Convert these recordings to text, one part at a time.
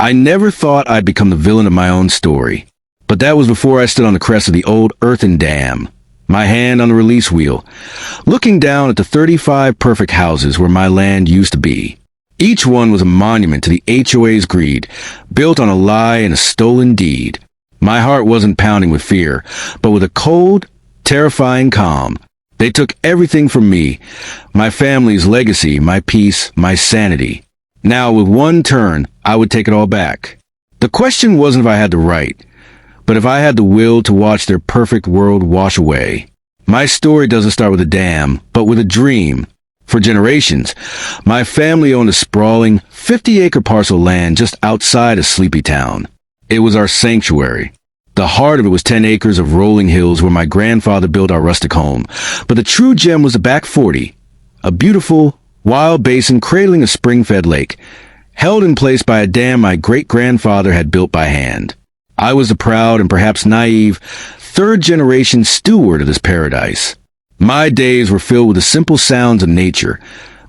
I never thought I'd become the villain of my own story. But that was before I stood on the crest of the old earthen dam, my hand on the release wheel, looking down at the 35 perfect houses where my land used to be. Each one was a monument to the HOA's greed, built on a lie and a stolen deed. My heart wasn't pounding with fear, but with a cold, terrifying calm. They took everything from me, my family's legacy, my peace, my sanity. Now, with one turn, I would take it all back. The question wasn't if I had the right, but if I had the will to watch their perfect world wash away. My story doesn't start with a dam, but with a dream. For generations, my family owned a sprawling 50-acre parcel of land just outside of Sleepy Town. It was our sanctuary. The heart of it was 10 acres of rolling hills where my grandfather built our rustic home. But the true gem was the back 40, a beautiful, wild basin cradling a spring-fed lake, held in place by a dam my great-grandfather had built by hand. I was the proud and perhaps naive third-generation steward of this paradise. My days were filled with the simple sounds of nature,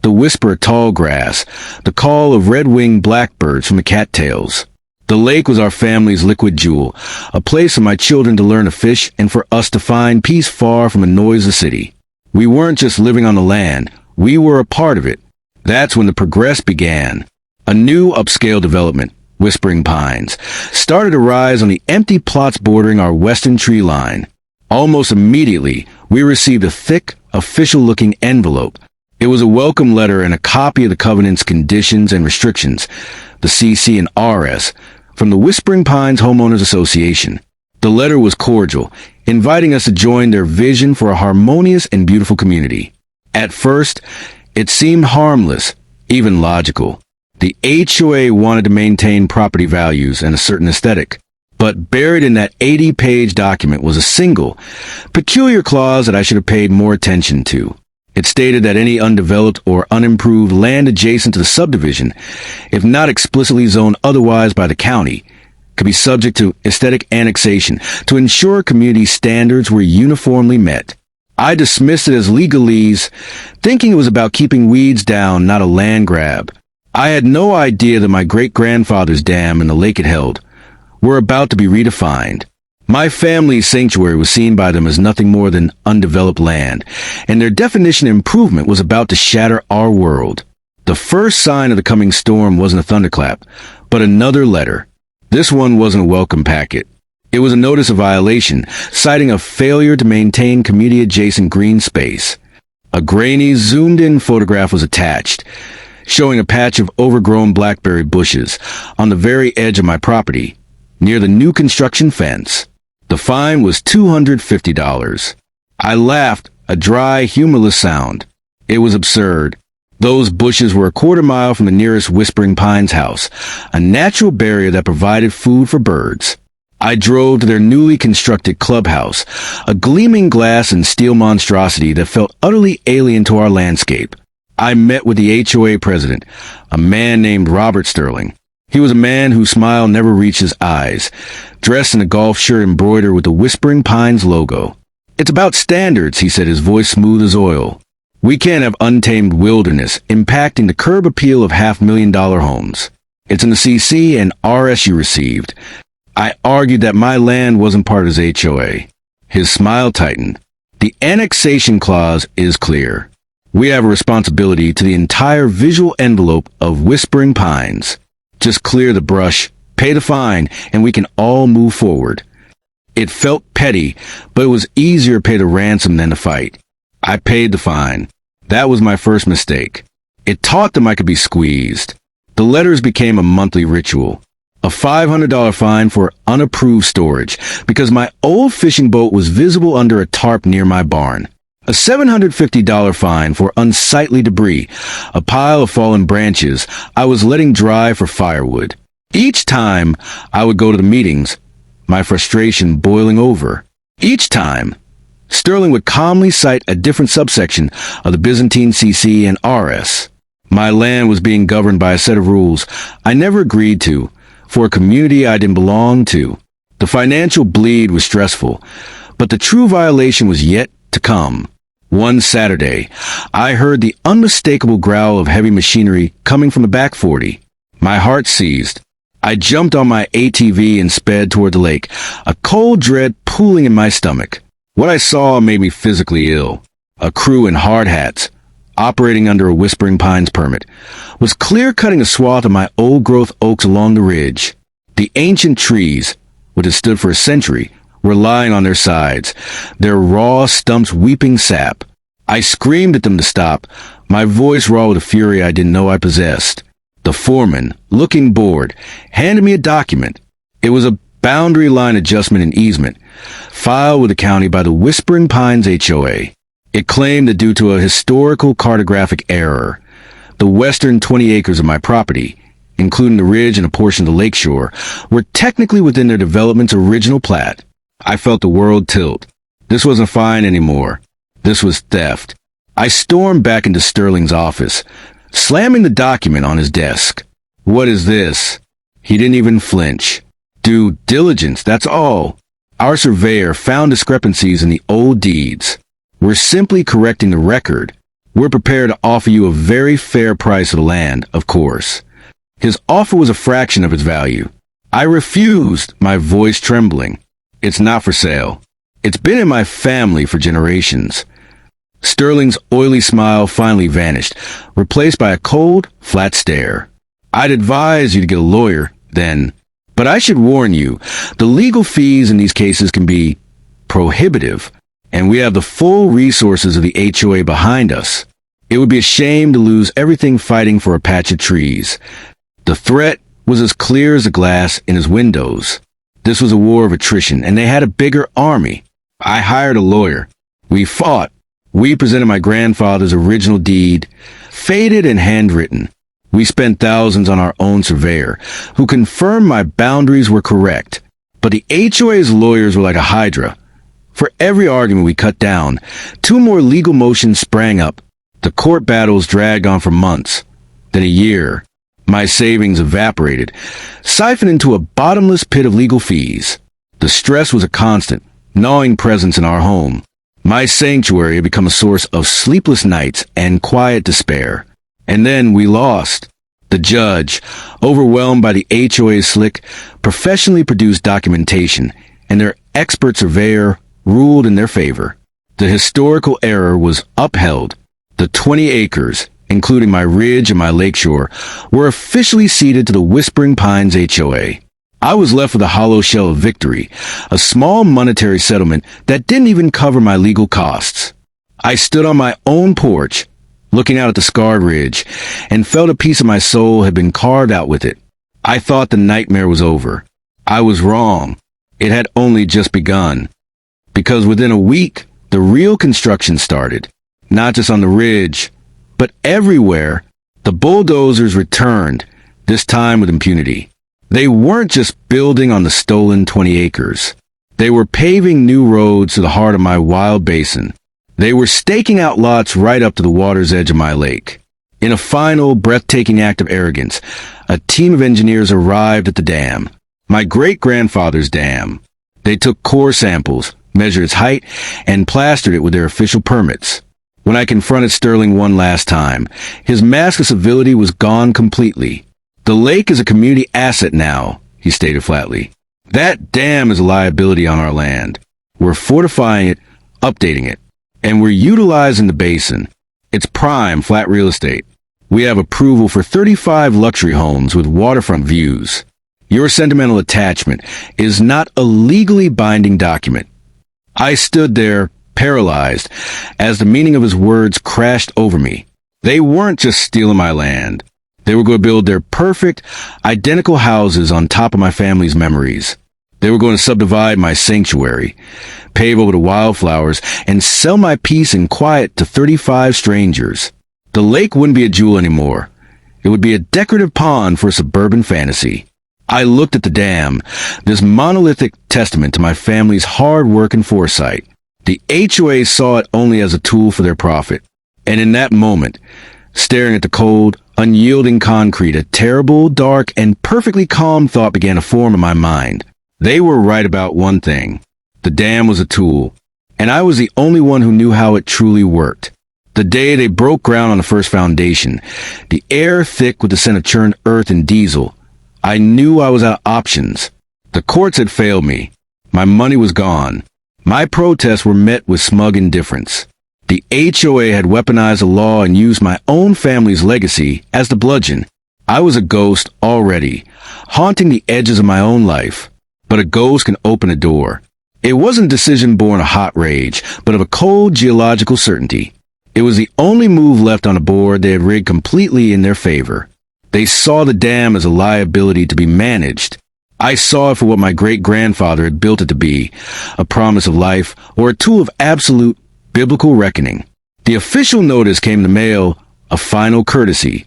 the whisper of tall grass, the call of red-winged blackbirds from the cattails. The lake was our family's liquid jewel, a place for my children to learn to fish and for us to find peace far from the noise of the city. We weren't just living on the land, we were a part of it. That's when the progress began. A new upscale development, Whispering Pines, started to rise on the empty plots bordering our western tree line. Almost immediately, we received a thick, official-looking envelope. It was a welcome letter and a copy of the covenant's conditions and restrictions, the CC and RS, from the Whispering Pines Homeowners Association. The letter was cordial, inviting us to join their vision for a harmonious and beautiful community. At first, it seemed harmless, even logical. The HOA wanted to maintain property values and a certain aesthetic. But buried in that 80-page document was a single, peculiar clause that I should have paid more attention to. It stated that any undeveloped or unimproved land adjacent to the subdivision, if not explicitly zoned otherwise by the county, could be subject to aesthetic annexation to ensure community standards were uniformly met. I dismissed it as legalese, thinking it was about keeping weeds down, not a land grab. I had no idea that my great-grandfather's dam and the lake it held were about to be redefined. My family's sanctuary was seen by them as nothing more than undeveloped land, and their definition of improvement was about to shatter our world. The first sign of the coming storm wasn't a thunderclap, but another letter. This one wasn't a welcome packet. It was a notice of violation, citing a failure to maintain community-adjacent green space. A grainy, zoomed-in photograph was attached, showing a patch of overgrown blackberry bushes on the very edge of my property, near the new construction fence. The fine was $250. I laughed, a dry, humorless sound. It was absurd. Those bushes were a quarter-mile from the nearest Whispering Pines house, a natural barrier that provided food for birds. I drove to their newly constructed clubhouse, a gleaming glass and steel monstrosity that felt utterly alien to our landscape. I met with the HOA president, a man named Robert Sterling. He was a man whose smile never reached his eyes, dressed in a golf shirt embroidered with the Whispering Pines logo. "It's about standards," he said, his voice smooth as oil. "We can't have untamed wilderness impacting the curb appeal of $500,000 homes. It's in the CC and RS you received." I argued that my land wasn't part of his HOA. His smile tightened. "The annexation clause is clear. We have a responsibility to the entire visual envelope of Whispering Pines. Just clear the brush, pay the fine, and we can all move forward." It felt petty, but it was easier to pay the ransom than to fight. I paid the fine. That was my first mistake. It taught them I could be squeezed. The letters became a monthly ritual. A $500 fine for unapproved storage, because my old fishing boat was visible under a tarp near my barn. A $750 fine for unsightly debris, a pile of fallen branches I was letting dry for firewood. Each time I would go to the meetings, my frustration boiling over. Each time, Sterling would calmly cite a different subsection of the Byzantine CC and RS. My land was being governed by a set of rules I never agreed to, for a community I didn't belong to. The financial bleed was stressful, but the true violation was yet to come. One Saturday, I heard the unmistakable growl of heavy machinery coming from the back 40. My heart seized. I jumped on my ATV and sped toward the lake, a cold dread pooling in my stomach. What I saw made me physically ill. A crew in hard hats, operating under a Whispering Pines permit, was clear-cutting a swath of my old-growth oaks along the ridge. The ancient trees, which had stood for a century, were lying on their sides, their raw stumps weeping sap. I screamed at them to stop, my voice raw with a fury I didn't know I possessed. The foreman, looking bored, handed me a document. It was a boundary line adjustment and easement, filed with the county by the Whispering Pines HOA. It claimed that due to a historical cartographic error, the western 20 acres of my property, including the ridge and a portion of the lakeshore, were technically within their development's original plat. I felt the world tilt. This wasn't fine anymore. This was theft. I stormed back into Sterling's office, slamming the document on his desk. What is this? He didn't even flinch. Due diligence, that's all. Our surveyor found discrepancies in the old deeds. We're simply correcting the record. We're prepared to offer you a very fair price for the land, of course. His offer was a fraction of its value. I refused, my voice trembling. It's not for sale. It's been in my family for generations. Sterling's oily smile finally vanished, replaced by a cold, flat stare. I'd advise you to get a lawyer, then. But I should warn you, the legal fees in these cases can be prohibitive, and we have the full resources of the HOA behind us. It would be a shame to lose everything fighting for a patch of trees. The threat was as clear as the glass in his windows. This was a war of attrition, and they had a bigger army. I hired a lawyer. We fought. We presented my grandfather's original deed, faded and handwritten. We spent thousands on our own surveyor, who confirmed my boundaries were correct. But the HOA's lawyers were like a hydra. For every argument we cut down, 2 more legal motions sprang up. The court battles dragged on for months, then a year. My savings evaporated, siphoned into a bottomless pit of legal fees. The stress was a constant, gnawing presence in our home. My sanctuary had become a source of sleepless nights and quiet despair. And then we lost. The judge, overwhelmed by the HOA's slick, professionally produced documentation, and their expert surveyor ruled in their favor. The historical error was upheld. The 20 acres, including my ridge and my lakeshore, were officially ceded to the Whispering Pines HOA. I was left with a hollow shell of victory, a small monetary settlement that didn't even cover my legal costs. I stood on my own porch, looking out at the scarred ridge, and felt a piece of my soul had been carved out with it. I thought the nightmare was over. I was wrong. It had only just begun. Because within a week, the real construction started. Not just on the ridge, but everywhere. The bulldozers returned, this time with impunity. They weren't just building on the stolen 20 acres. They were paving new roads to the heart of my wild basin. They were staking out lots right up to the water's edge of my lake. In a final, breathtaking act of arrogance, a team of engineers arrived at the dam. My great-grandfather's dam. They took core samples, measured its height, and plastered it with their official permits. When I confronted Sterling one last time, his mask of civility was gone completely. The lake is a community asset now, he stated flatly. That dam is a liability on our land. We're fortifying it, updating it, and we're utilizing the basin. It's prime flat real estate. We have approval for 35 luxury homes with waterfront views. Your sentimental attachment is not a legally binding document. I stood there, paralyzed, as the meaning of his words crashed over me. They weren't just stealing my land. They were going to build their perfect, identical houses on top of my family's memories. They were going to subdivide my sanctuary, pave over the wildflowers, and sell my peace in quiet to 35 strangers. The lake wouldn't be a jewel anymore. It would be a decorative pond for a suburban fantasy. I looked at the dam, this monolithic testament to my family's hard work and foresight. The HOA saw it only as a tool for their profit. And in that moment, staring at the cold, unyielding concrete, a terrible, dark, and perfectly calm thought began to form in my mind. They were right about one thing. The dam was a tool, and I was the only one who knew how it truly worked. The day they broke ground on the first foundation, the air thick with the scent of churned earth and diesel, I knew I was out of options. The courts had failed me. My money was gone. My protests were met with smug indifference. The HOA had weaponized the law and used my own family's legacy as the bludgeon. I was a ghost already, haunting the edges of my own life. But a ghost can open a door. It wasn't a decision born of hot rage, but of a cold geological certainty. It was the only move left on a board they had rigged completely in their favor. They saw the dam as a liability to be managed. I saw it for what my great-grandfather had built it to be, a promise of life or a tool of absolute biblical reckoning. The official notice came in the mail, a final courtesy,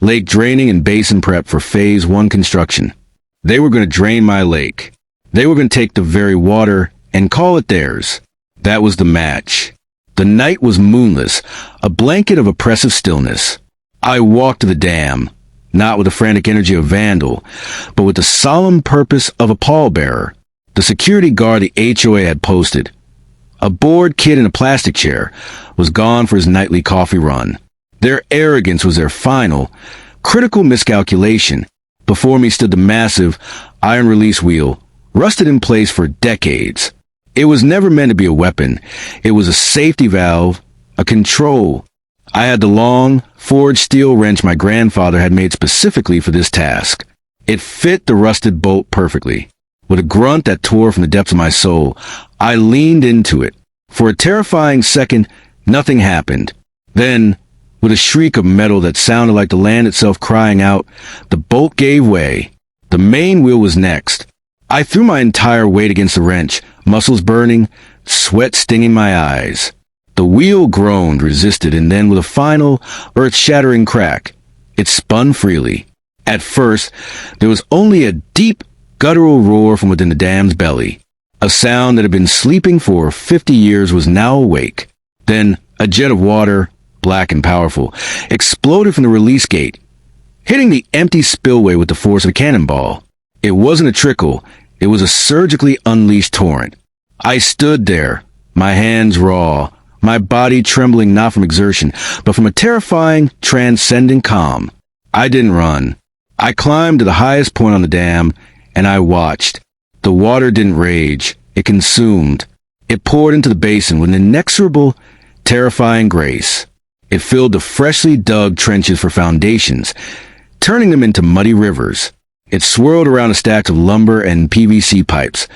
lake draining and basin prep for Phase 1 construction. They were going to drain my lake. They were going to take the very water and call it theirs. That was the match. The night was moonless, a blanket of oppressive stillness. I walked to the dam, not with the frantic energy of a vandal, but with the solemn purpose of a pallbearer. The security guard the HOA had posted, a bored kid in a plastic chair, was gone for his nightly coffee run. Their arrogance was their final, critical miscalculation. Before me stood the massive, iron release wheel, rusted in place for decades. It was never meant to be a weapon. It was a safety valve, a control. I had the long, forged steel wrench my grandfather had made specifically for this task. It fit the rusted bolt perfectly. With a grunt that tore from the depths of my soul, I leaned into it. For a terrifying second, nothing happened. Then, with a shriek of metal that sounded like the land itself crying out, the bolt gave way. The main wheel was next. I threw my entire weight against the wrench, muscles burning, sweat stinging my eyes. The wheel groaned, resisted, and then with a final, earth-shattering crack, it spun freely. At first, there was only a deep, guttural roar from within the dam's belly. A sound that had been sleeping for 50 years was now awake. Then, a jet of water, black and powerful, exploded from the release gate, hitting the empty spillway with the force of a cannonball. It wasn't a trickle, it was a surgically unleashed torrent. I stood there, my hands raw, my body trembling not from exertion, but from a terrifying, transcendent calm. I didn't run. I climbed to the highest point on the dam, and I watched. The water didn't rage, it consumed. It poured into the basin with an inexorable, terrifying grace. It filled the freshly dug trenches for foundations, turning them into muddy rivers. It swirled around a stack of lumber and PVC pipes,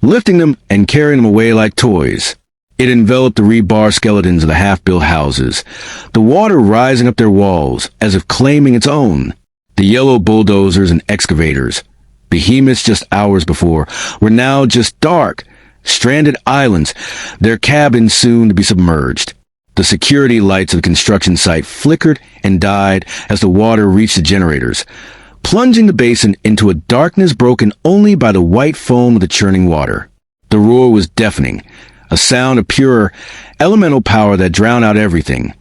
lifting them and carrying them away like toys. It enveloped the rebar skeletons of the half-built houses, the water rising up their walls as if claiming its own. The yellow bulldozers and excavators, behemoths just hours before, were now just dark, stranded islands, their cabins soon to be submerged. The security lights of the construction site flickered and died as the water reached the generators, plunging the basin into a darkness broken only by the white foam of the churning water. The roar was deafening, a sound of pure, elemental power that drowned out everything.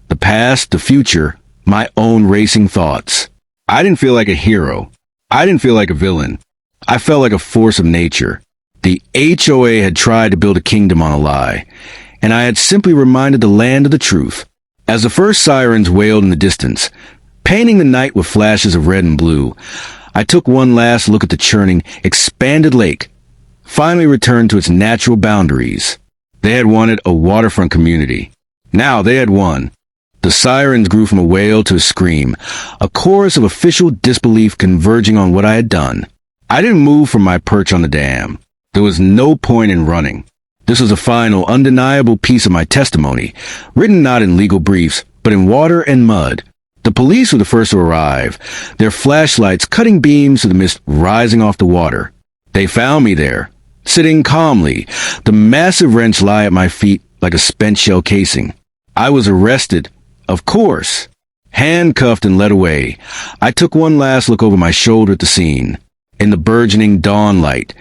The past, the future, my own racing thoughts. I didn't feel like a hero. I didn't feel like a villain. I felt like a force of nature. The HOA had tried to build a kingdom on a lie, and I had simply reminded the land of the truth. As the first sirens wailed in the distance, painting the night with flashes of red and blue, I took one last look at the churning, expanded lake, finally returned to its natural boundaries. They had wanted a waterfront community. Now they had won. The sirens grew from a wail to a scream, a chorus of official disbelief converging on what I had done. I didn't move from my perch on the dam. There was no point in running. This was a final, undeniable piece of my testimony, written not in legal briefs, but in water and mud. The police were the first to arrive, their flashlights cutting beams through the mist rising off the water. They found me there, sitting calmly, the massive wrench lie at my feet like a spent shell casing. I was arrested, of course, handcuffed and led away. I took one last look over my shoulder at the scene. In the burgeoning dawn light,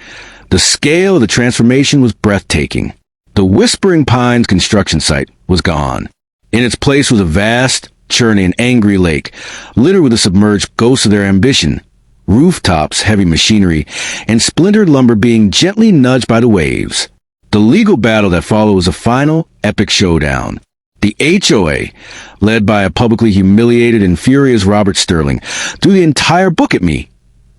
the scale of the transformation was breathtaking. The Whispering Pines construction site was gone. In its place was a vast, churning and angry lake, littered with the submerged ghosts of their ambition, rooftops, heavy machinery, and splintered lumber being gently nudged by the waves. The legal battle that followed was a final, epic showdown. The HOA, led by a publicly humiliated and furious Robert Sterling, threw the entire book at me.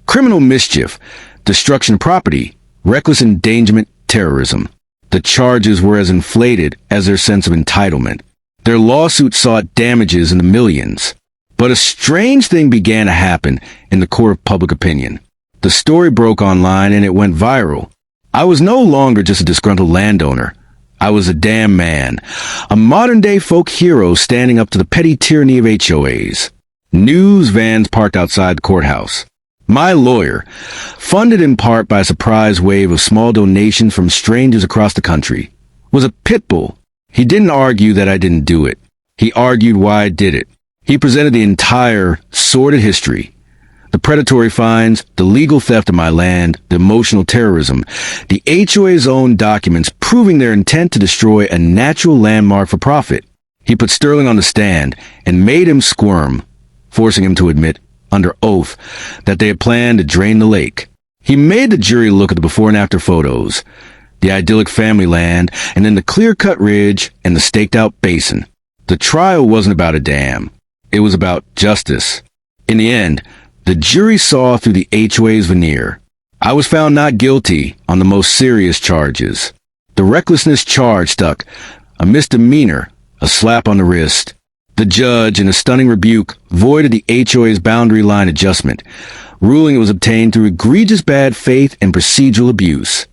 Criminal mischief, destruction of property, reckless endangerment, terrorism. The charges were as inflated as their sense of entitlement. Their lawsuit sought damages in the millions. But a strange thing began to happen in the court of public opinion. The story broke online and it went viral. I was no longer just a disgruntled landowner. I was a damn man, a modern-day folk hero standing up to the petty tyranny of HOAs. News vans parked outside the courthouse. My lawyer, funded in part by a surprise wave of small donations from strangers across the country, was a pit bull. He didn't argue that I didn't do it. He argued why I did it. He presented the entire sordid history. The predatory fines, the legal theft of my land, the emotional terrorism, the HOA's own documents proving their intent to destroy a natural landmark for profit. He put Sterling on the stand and made him squirm, forcing him to admit, under oath, that they had planned to drain the lake. He made the jury look at the before and after photos, the idyllic family land, and then the clear-cut ridge and the staked-out basin. The trial wasn't about a dam. It was about justice. In the end, the jury saw through the HOA's veneer. I was found not guilty on the most serious charges. The recklessness charge stuck, a misdemeanor, a slap on the wrist. The judge, in a stunning rebuke, voided the HOA's boundary line adjustment, ruling it was obtained through egregious bad faith and procedural abuse.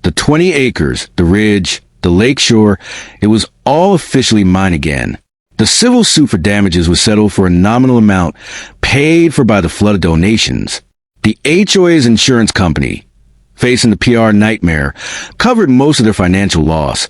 The 20 acres, the ridge, the lakeshore, it was all officially mine again. The civil suit for damages was settled for a nominal amount, paid for by the flood of donations. The HOA's insurance company, facing the PR nightmare, covered most of their financial loss,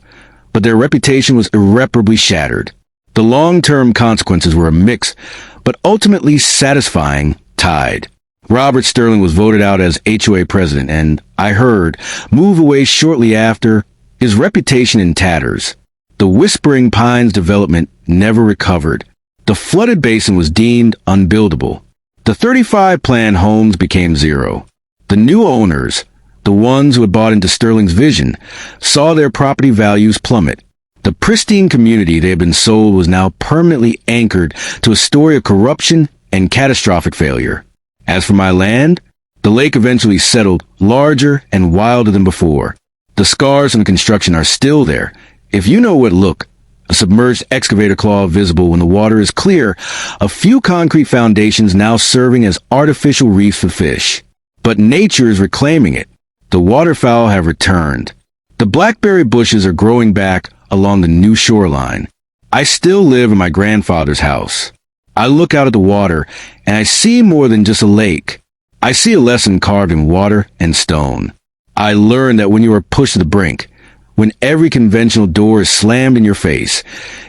but their reputation was irreparably shattered. The long-term consequences were a mixed, but ultimately satisfying tide. Robert Sterling was voted out as HOA president and, I heard, moved away shortly after, his reputation in tatters. The Whispering Pines development never recovered. The flooded basin was deemed unbuildable. The 35 planned homes became zero. The new owners, the ones who had bought into Sterling's vision, saw their property values plummet. The pristine community they had been sold was now permanently anchored to a story of corruption and catastrophic failure. As for my land, the lake eventually settled, larger and wilder than before. The scars from the construction are still there. If you know what look, a submerged excavator claw visible when the water is clear, a few concrete foundations now serving as artificial reefs for fish. But nature is reclaiming it. The waterfowl have returned. The blackberry bushes are growing back along the new shoreline. I still live in my grandfather's house. I look out at the water, and I see more than just a lake. I see a lesson carved in water and stone. I learned that when you are pushed to the brink, when every conventional door is slammed in your face,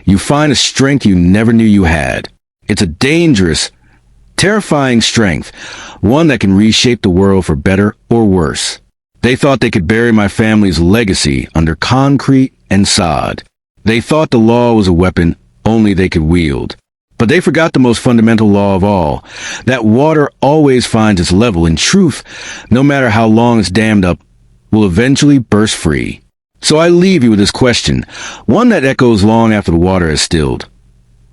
you find a strength you never knew you had. It's a dangerous, terrifying strength, one that can reshape the world for better or worse. They thought they could bury my family's legacy under concrete and sod. They thought the law was a weapon only they could wield. But they forgot the most fundamental law of all, that water always finds its level, and truth, no matter how long it's dammed up, will eventually burst free. So I leave you with this question, one that echoes long after the water has stilled.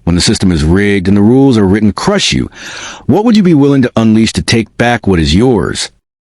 When the system is rigged and the rules are written to crush you, what would you be willing to unleash to take back what is yours?